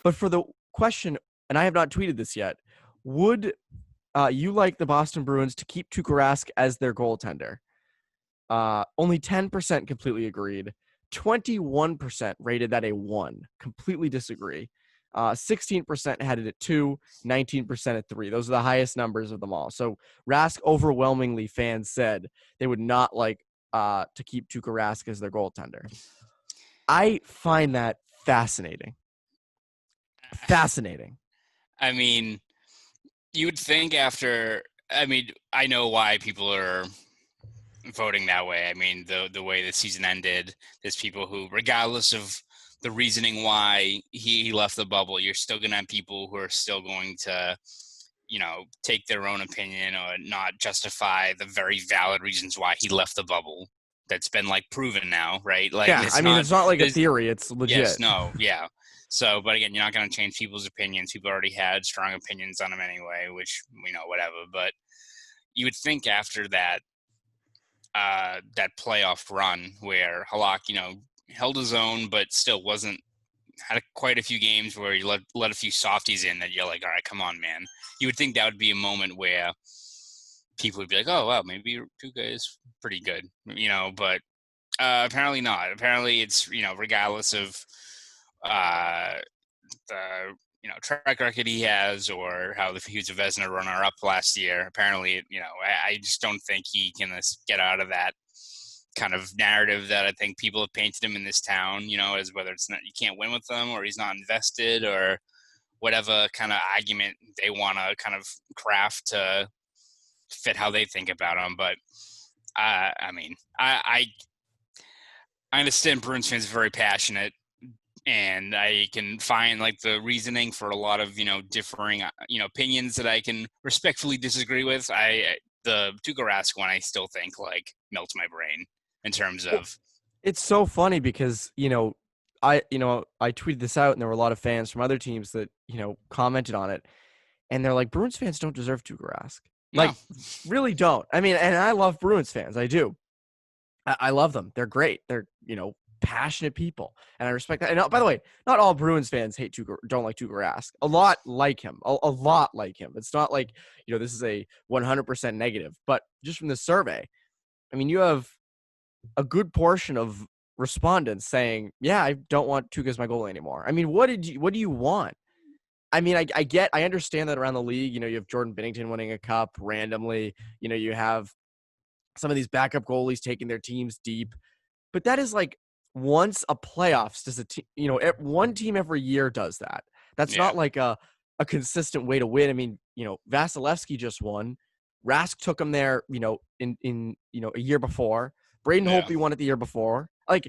But for the question, and I have not tweeted this yet, would you like the Boston Bruins to keep Tuukka Rask as their goaltender? Only 10% completely agreed. 21% rated that a 1. Completely disagree. 16% had it at 2, 19% at 3. Those are the highest numbers of them all. So Rask, overwhelmingly, fans said they would not like to keep Tuukka Rask as their goaltender. I find that fascinating. Fascinating. I mean, you would think after. I mean, I know why people are voting that way. I mean, the way the season ended, there's people who, regardless of the reasoning why he left the bubble, you're still going to have people who are still going to, take their own opinion or not justify the very valid reasons why he left the bubble. That's been proven now, right? Yeah, I mean, it's not like a theory; it's legit. Yes, no, yeah. So, but again, you're not going to change people's opinions. People already had strong opinions on him anyway, which whatever. But you would think after that playoff run where Halak, held his own, but still had quite a few games where he let a few softies in that you're like, all right, come on, man. You would think that would be a moment where people would be like, oh, wow, maybe Tuukka is pretty good, but apparently not. Apparently it's, regardless of the, track record he has or how he was a Vezina runner-up last year. Apparently, I just don't think he can get out of that kind of narrative that I think people have painted him in this town, as whether it's not, you can't win with them or he's not invested or whatever kind of argument they want to kind of craft to fit how they think about him. But I mean, I understand Bruins fans are very passionate, and I can find the reasoning for a lot of differing opinions that I can respectfully disagree with. The Tuukka Rask one, I still think melts my brain in terms of. It's so funny because I tweeted this out and there were a lot of fans from other teams that commented on it, and they're like, Bruins fans don't deserve Tuukka Rask. No. Really don't. I mean, and I love Bruins fans. I do. I love them. They're great. They're passionate people, and I respect that. And by the way, not all Bruins fans don't like Tuukka Rask. A lot like him. A lot like him. It's not like this is a 100% negative. But just from the survey, I mean, you have a good portion of respondents saying, "Yeah, I don't want Tuukka as my goalie anymore." I mean, what do you want? I mean, I understand that around the league, you have Jordan Binnington winning a cup randomly. You have some of these backup goalies taking their teams deep, but that is once a playoffs does a team, one team every year does that. That's not like a consistent way to win. I mean, Vasilevsky just won. Rask took him there, in a year before. Braden Holtby won it the year before. I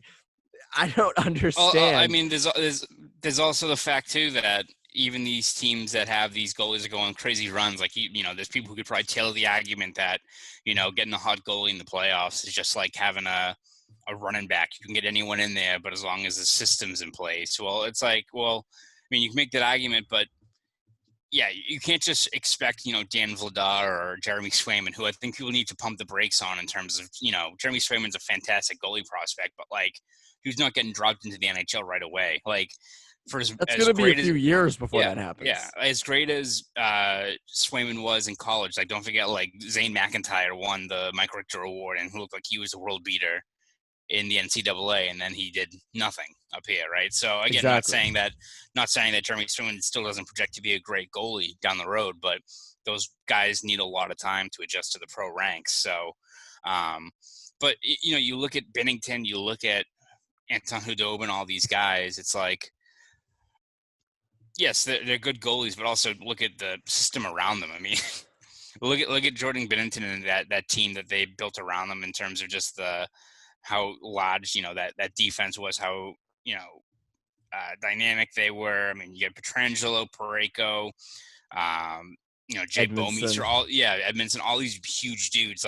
don't understand. I mean, there's also the fact too that even these teams that have these goalies are going crazy runs, there's people who could probably tailor the argument that, getting a hot goalie in the playoffs is just like having a running back. You can get anyone in there, but as long as the system's in place. Well, it's I mean, you can make that argument, but yeah, you can't just expect, Dan Vladar or Jeremy Swayman, who I think people need to pump the brakes on in terms of, Jeremy Swayman's a fantastic goalie prospect, but he's not getting dropped into the NHL right away. That's going to be a few years before that happens. Yeah, as great as Swayman was in college, don't forget Zane McIntyre won the Mike Richter Award and looked like he was a world beater in the NCAA, and then he did nothing up here, right? So again, exactly. not saying that Jeremy Swayman still doesn't project to be a great goalie down the road, but those guys need a lot of time to adjust to the pro ranks. So, but you look at Binnington, you look at Anton Khudobin, all these guys. It's yes, they're good goalies, but also look at the system around them. I mean, look at Jordan Binnington and that team that they built around them in terms of just how large, that defense was, how, dynamic they were. I mean, you get Pietrangelo, Parayko, Jay Bouwmeester, Edmondson, all these huge dudes,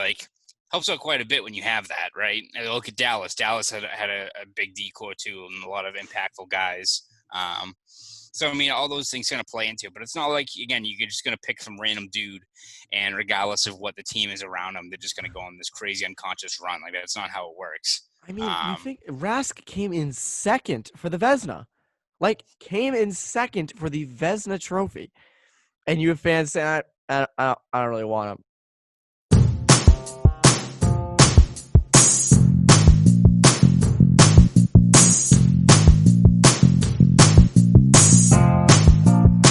helps out quite a bit when you have that, right? And look at Dallas. Dallas had a big decor too, and a lot of impactful guys. So, I mean, all those things going to play into it. But it's not again, you're just going to pick some random dude, and regardless of what the team is around them, they're just going to go on this crazy unconscious run. That's not how it works. I mean, you think Rask came in second for the Vezina. like came in second for the Vezina Trophy, and you have fans saying, I don't really want him.